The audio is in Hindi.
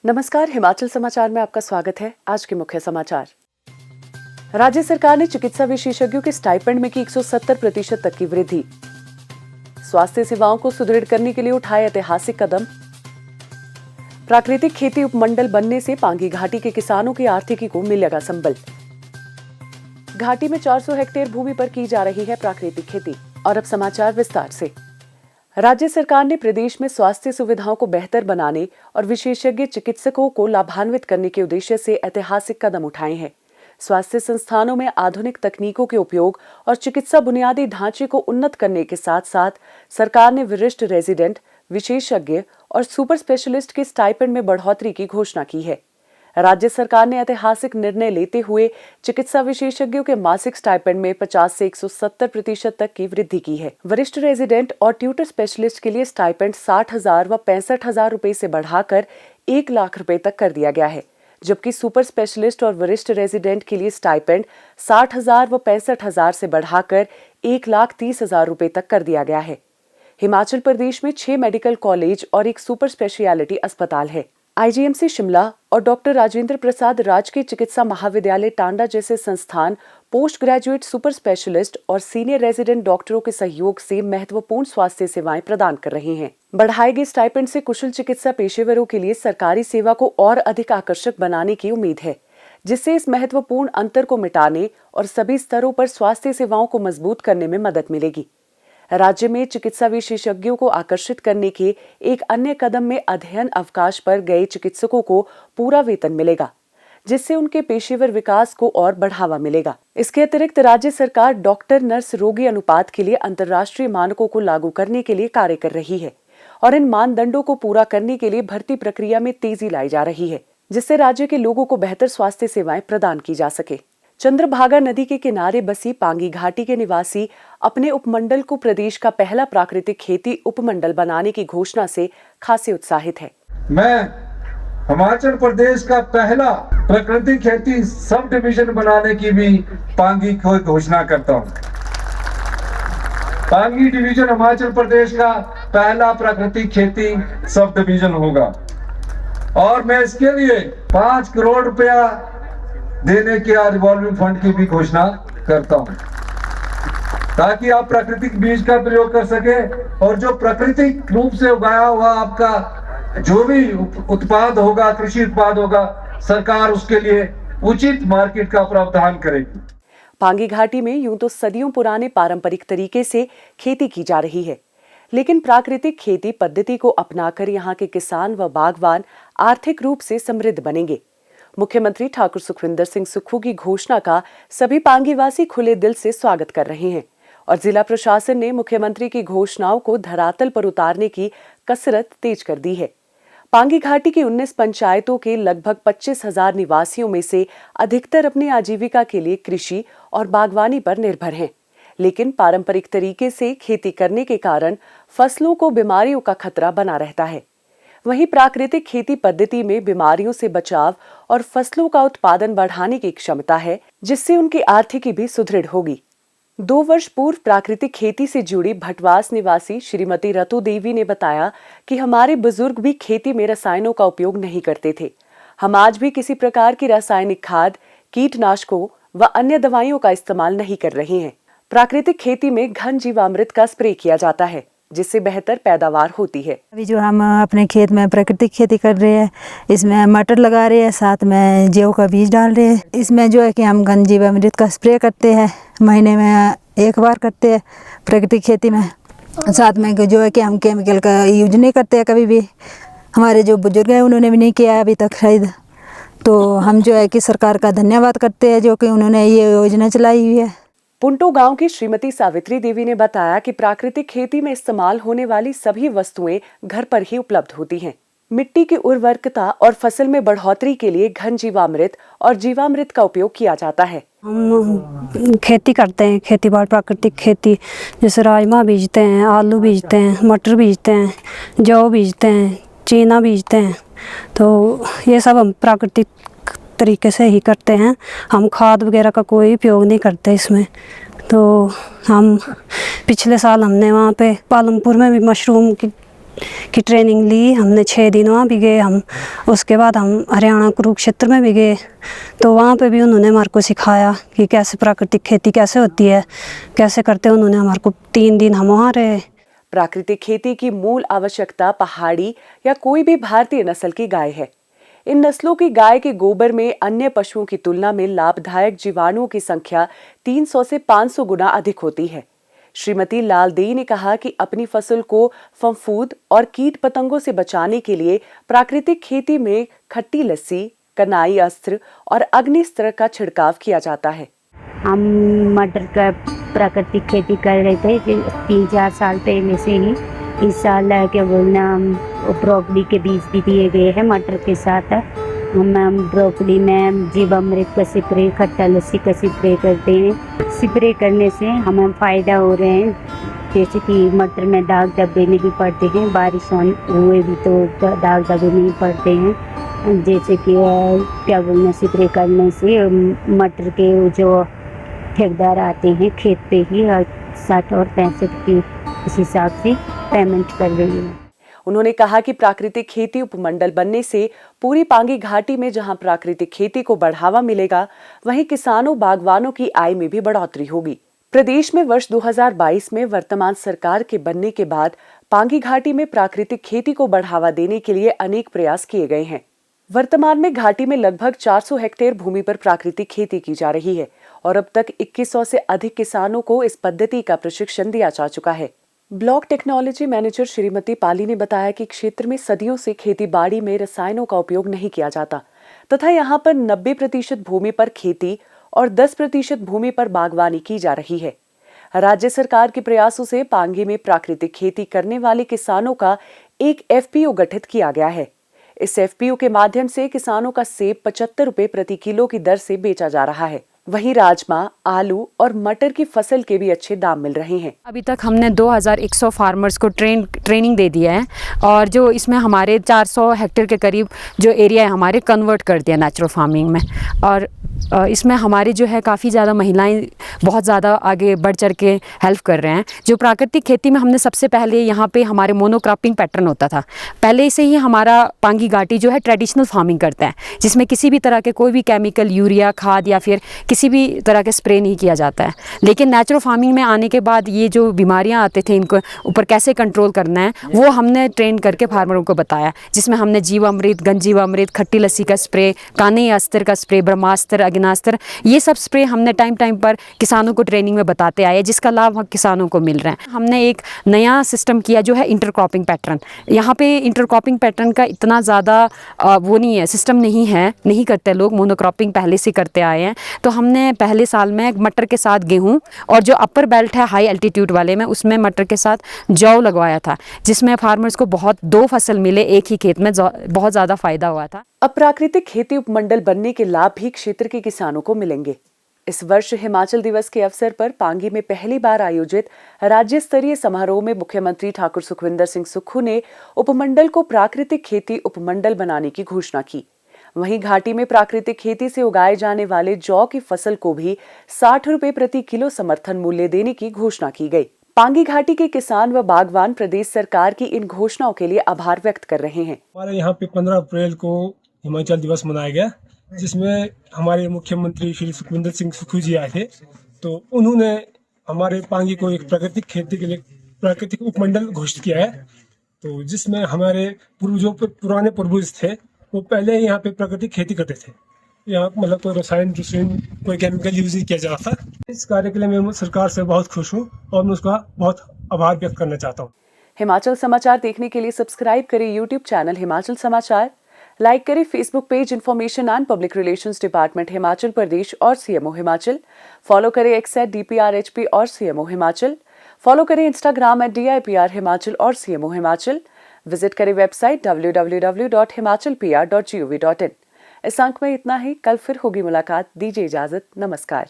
नमस्कार, हिमाचल समाचार में आपका स्वागत है। आज के मुख्य समाचार। राज्य सरकार ने चिकित्सा विशेषज्ञों के स्टाइपेंड में की 170% तक की वृद्धि। स्वास्थ्य सेवाओं को सुदृढ़ करने के लिए उठाए ऐतिहासिक कदम। प्राकृतिक खेती उपमंडल बनने से पांगी घाटी के किसानों की आर्थिकी को मिलेगा संबल। घाटी में 400 हेक्टेयर भूमि पर की जा रही है प्राकृतिक खेती। और अब समाचार विस्तार से। राज्य सरकार ने प्रदेश में स्वास्थ्य सुविधाओं को बेहतर बनाने और विशेषज्ञ चिकित्सकों को लाभान्वित करने के उद्देश्य से ऐतिहासिक कदम उठाए हैं। स्वास्थ्य संस्थानों में आधुनिक तकनीकों के उपयोग और चिकित्सा बुनियादी ढांचे को उन्नत करने के साथ साथ सरकार ने वरिष्ठ रेजिडेंट, विशेषज्ञ और सुपर स्पेशलिस्ट के स्टाइपेंड में बढ़ोतरी की घोषणा की है। राज्य सरकार ने ऐतिहासिक निर्णय लेते हुए चिकित्सा विशेषज्ञों के मासिक स्टाइपेंड में 50 से 170% तक की वृद्धि की है। वरिष्ठ रेजिडेंट और ट्यूटर स्पेशलिस्ट के लिए स्टाइपेंड 60,000 व 65,000 रुपए से बढ़ाकर 1 लाख रुपए तक कर दिया गया है, जबकि सुपर स्पेशलिस्ट और वरिष्ठ रेजिडेंट के लिए स्टाइपेंड 60,000 व 65,000 से बढ़ाकर 1,30,000 रुपए तक कर दिया गया है। हिमाचल प्रदेश में 6 मेडिकल कॉलेज और एक सुपर स्पेशलिटी अस्पताल है। आईजीएमसी शिमला और डॉक्टर राजेंद्र प्रसाद राजकीय चिकित्सा महाविद्यालय टांडा जैसे संस्थान पोस्ट ग्रेजुएट सुपर स्पेशलिस्ट और सीनियर रेजिडेंट डॉक्टरों के सहयोग से महत्वपूर्ण स्वास्थ्य सेवाएं प्रदान कर रहे हैं। बढ़ाए गए स्टाइपेंड से कुशल चिकित्सा पेशेवरों के लिए सरकारी सेवा को और अधिक आकर्षक बनाने की उम्मीद है, जिससे इस महत्वपूर्ण अंतर को मिटाने और सभी स्तरों पर स्वास्थ्य सेवाओं को मजबूत करने में मदद मिलेगी। राज्य में चिकित्सा विशेषज्ञों को आकर्षित करने के एक अन्य कदम में अध्ययन अवकाश पर गए चिकित्सकों को पूरा वेतन मिलेगा, जिससे उनके पेशेवर विकास को और बढ़ावा मिलेगा। इसके अतिरिक्त राज्य सरकार डॉक्टर नर्स रोगी अनुपात के लिए अंतर्राष्ट्रीय मानकों को लागू करने के लिए कार्य कर रही है और इन मानदंडों को पूरा करने के लिए भर्ती प्रक्रिया में तेजी लाई जा रही है, जिससे राज्य के लोगों को बेहतर स्वास्थ्य सेवाएं प्रदान की जा सके। चंद्रभागा नदी के किनारे बसी पांगी घाटी के निवासी अपने उपमंडल को प्रदेश का पहला प्राकृतिक खेती उपमंडल बनाने की घोषणा से खासे उत्साहित है। मैं हिमाचल प्रदेश का पहला प्राकृतिक खेती सब डिवीजन बनाने की भी पांगी को घोषणा करता हूं। पांगी डिवीजन हिमाचल प्रदेश का पहला प्राकृतिक खेती सब डिवीजन होगा और मैं इसके लिए 5 करोड़ रुपया देने के रिवॉल्विंग फंड की भी घोषणा करता हूं, ताकि आप प्राकृतिक बीज का प्रयोग कर सके और जो प्राकृतिक रूप से उगाया हुआ आपका जो भी उत्पाद होगा, कृषि उत्पाद होगा, सरकार उसके लिए उचित मार्केट का प्रावधान करेगी। पांगी घाटी में यूं तो सदियों पुराने पारंपरिक तरीके से खेती की जा रही है, लेकिन प्राकृतिक खेती पद्धति को अपनाकर यहाँ के किसान व बागवान आर्थिक रूप से समृद्ध बनेंगे। मुख्यमंत्री ठाकुर सुखविंदर सिंह सुक्खू की घोषणा का सभी पांगीवासी खुले दिल से स्वागत कर रहे हैं और जिला प्रशासन ने मुख्यमंत्री की घोषणाओं को धरातल पर उतारने की कसरत तेज कर दी है। पांगी घाटी की 19 पंचायतों के लगभग 25,000 निवासियों में से अधिकतर अपनी आजीविका के लिए कृषि और बागवानी पर निर्भर हैं, लेकिन पारंपरिक तरीके से खेती करने के कारण फसलों को बीमारियों का खतरा बना रहता है। वहीं प्राकृतिक खेती पद्धति में बीमारियों से बचाव और फसलों का उत्पादन बढ़ाने की क्षमता है, जिससे उनकी आर्थिकी भी सुदृढ़ होगी। 2 वर्ष पूर्व प्राकृतिक खेती से जुड़ी भटवास निवासी श्रीमती रतु देवी ने बताया कि हमारे बुजुर्ग भी खेती में रसायनों का उपयोग नहीं करते थे। हम आज भी किसी प्रकार की रासायनिक खाद, कीटनाशकों व अन्य दवाइयों का इस्तेमाल नहीं कर रहे हैं। प्राकृतिक खेती में घन जीवामृत का स्प्रे किया जाता है, जिससे बेहतर पैदावार होती है। अभी जो हम अपने खेत में प्राकृतिक खेती कर रहे हैं, इसमें मटर लगा रहे हैं, साथ में गेहूं का बीज डाल रहे हैं। इसमें जो है कि हम घन जीवामृत का स्प्रे करते हैं, महीने में 1 बार करते हैं प्राकृतिक खेती में। साथ में जो है कि हम केमिकल का यूज नहीं करते हैं कभी भी। हमारे जो बुजुर्ग हैं उन्होंने भी नहीं किया अभी तक शायद, तो हम जो है कि सरकार का धन्यवाद करते हैं जो कि उन्होंने ये योजना चलाई हुई है। पुंटो गांव की श्रीमती सावित्री देवी ने बताया कि प्राकृतिक खेती में इस्तेमाल होने वाली सभी वस्तुएं घर पर ही उपलब्ध होती हैं। मिट्टी की उर्वरकता और फसल में बढ़ोतरी के लिए घन जीवामृत और जीवामृत का उपयोग किया जाता है। हम खेती करते हैं, खेती बाड़ी प्राकृतिक खेती, जैसे राजमा बीजते हैं, आलू बीजते हैं, मटर बीजते हैं, जौ बीजते हैं, चीना बीजते हैं। तो ये सब हम प्राकृतिक तरीके से ही करते हैं। हम खाद वगैरह का कोई उपयोग नहीं करते इसमें। तो हम पिछले साल हमने वहाँ पे पालमपुर में भी मशरूम की की ट्रेनिंग ली हमने। 6 दिन वहाँ भी गए हम। उसके बाद हम हरियाणा कुरुक्षेत्र में भी गए, तो वहाँ पे भी उन्होंने हमारे को सिखाया कि कैसे प्राकृतिक खेती कैसे होती है, कैसे करते हैं। उन्होंने हमारे को 3 दिन हम वहाँ रहे। प्राकृतिक खेती की मूल आवश्यकता पहाड़ी या कोई भी भारतीय नस्ल की गाय है। इन नस्लों की गाय के गोबर में अन्य पशुओं की तुलना में लाभदायक जीवाणुओं की संख्या 300 से 500 गुना अधिक होती है। श्रीमती लालदेई ने कहा कि अपनी फसल को फफूंद और कीट पतंगों से बचाने के लिए प्राकृतिक खेती में खट्टी लस्सी, कनाई अस्त्र और अग्निस्त्र का छिड़काव किया जाता है। हम मटर का प्राकृतिक खेती कर रहे थे 3-4 साल पहले से ही। इस साल क्या बोलना ब्रोकली के बीज भी दिए गए हैं मटर के साथ। हम ब्रोकली में जीवामृत का स्प्रे, खट्टा लस्सी का स्प्रे करते हैं। स्प्रे करने से हमें फ़ायदा हो रहे हैं, जैसे कि मटर में दाग धब्बे नहीं पड़ते हैं, बारिश हुए भी तो दाग धब्बे नहीं पड़ते हैं। जैसे कि क्या बोलना स्प्रे करने से मटर के जो ठेकेदार आते हैं खेत पे ही 60 और 65 की इस हिसाब से पेमेंट कर रही है। उन्होंने कहा कि प्राकृतिक खेती उपमंडल बनने से पूरी पांगी घाटी में जहां प्राकृतिक खेती को बढ़ावा मिलेगा, वहीं किसानों बागवानों की आय में भी बढ़ोतरी होगी। प्रदेश में वर्ष 2022 में वर्तमान सरकार के बनने के बाद पांगी घाटी में प्राकृतिक खेती को बढ़ावा देने के लिए अनेक प्रयास किए गए हैं। वर्तमान में घाटी में लगभग 400 हेक्टेयर भूमि पर प्राकृतिक खेती की जा रही है और अब तक 2100 से अधिक किसानों को इस पद्धति का प्रशिक्षण दिया जा चुका है। ब्लॉक टेक्नोलॉजी मैनेजर श्रीमती पाली ने बताया कि क्षेत्र में सदियों से खेती बाड़ी में रसायनों का उपयोग नहीं किया जाता तथा यहाँ पर 90% भूमि पर खेती और 10% भूमि पर बागवानी की जा रही है। राज्य सरकार के प्रयासों से पांगी में प्राकृतिक खेती करने वाले किसानों का एक FPO गठित किया गया है। इस FPO के माध्यम से किसानों का सेब 75 रुपए प्रति किलो की दर से बेचा जा रहा है। वहीं राजमा, आलू और मटर की फसल के भी अच्छे दाम मिल रहे हैं। अभी तक हमने 2100 फार्मर्स को ट्रेनिंग दे दिया है और जो इसमें हमारे 400 हेक्टेयर के करीब जो एरिया है हमारे कन्वर्ट कर दिया नेचुरल फार्मिंग में। और इसमें हमारी जो है काफ़ी ज़्यादा महिलाएं बहुत ज़्यादा आगे बढ़ चढ़ के हेल्प कर रहे हैं। जो प्राकृतिक खेती में हमने सबसे पहले यहाँ पे हमारे मोनोक्रॉपिंग पैटर्न होता था। पहले से ही हमारा पांगी घाटी जो है ट्रेडिशनल फार्मिंग करता है, जिसमें किसी भी तरह के कोई भी केमिकल, यूरिया खाद या फिर किसी भी तरह के स्प्रे नहीं किया जाता है। लेकिन नेचुरल फार्मिंग में आने के बाद ये जो बीमारियाँ आते थे इनको ऊपर कैसे कंट्रोल करना है वो हमने ट्रेन करके फार्मरों को बताया, जिसमें हमने जीवामृत, गंजीवामृत, खट्टी लस्सी का स्प्रे, काने अस्त्र का स्प्रे, ब्रह्मास्त्र, अग्नास्त्र, ये सब स्प्रे हमने टाइम पर किसानों को ट्रेनिंग में बताते आए, जिसका लाभ किसानों को मिल रहा है। हमने एक नया सिस्टम किया जो है इंटरक्रॉपिंग पैटर्न। यहाँ पे इंटरक्रॉपिंग पैटर्न का इतना ज़्यादा वो नहीं है, सिस्टम नहीं करते लोग, मोनोक्रॉपिंग पहले से करते आए हैं। तो हमने पहले साल में मटर के साथ गेहूँ और जो अपर बेल्ट है हाई एल्टीट्यूड वाले में, उसमें मटर के साथ जौ लगवाया था, जिसमें फार्मर्स को बहुत 2 फसल मिले एक ही खेत में, बहुत ज़्यादा फायदा हुआ था। अब प्राकृतिक खेती उपमंडल बनने के लाभ भी क्षेत्र के किसानों को मिलेंगे। इस वर्ष हिमाचल दिवस के अवसर पर पांगी में पहली बार आयोजित राज्य स्तरीय समारोह में मुख्यमंत्री ठाकुर सुखविंदर सिंह सुक्खू ने उपमंडल को प्राकृतिक खेती उपमंडल बनाने की घोषणा की। वहीं घाटी में प्राकृतिक खेती से उगाए जाने वाले जौ की फसल को भी 60 रुपए प्रति किलो समर्थन मूल्य देने की घोषणा की गई। पांगी घाटी के किसान व बागवान प्रदेश सरकार की इन घोषणाओं के लिए आभार व्यक्त कर रहे हैं। हमारे यहाँ पे 15 अप्रैल को हिमाचल दिवस मनाया गया, जिसमें हमारे मुख्यमंत्री श्री सुखविंदर सिंह सुक्खू जी आए थे। तो उन्होंने हमारे पांगी को एक प्राकृतिक खेती के लिए प्राकृतिक उपमंडल घोषित किया है। तो जिसमें हमारे पूर्वजों पे पुराने पूर्वज थे, वो पहले यहाँ पे प्राकृतिक खेती करते थे। यहाँ मतलब कोई रसायन कोई केमिकल यूज नहीं किया जा रहा था। इस कार्य के लिए मैं सरकार से बहुत खुश हूँ और मैं उसका बहुत आभार व्यक्त करना चाहता हूँ। हिमाचल समाचार देखने के लिए सब्सक्राइब करें यूट्यूब चैनल हिमाचल समाचार, लाइक करें Facebook page information and public relations department Himachal Pradesh और CMO हिमाचल, फॉलो करें X @DPRHP और CMO हिमाचल, फॉलो करें इंस्टाग्राम @DIPR हिमाचल और CMO हिमाचल, विजिट करें वेबसाइट www.himachalpr.gov.in। इस अंक में इतना ही, कल फिर होगी मुलाकात। दीजिए इजाजत, नमस्कार।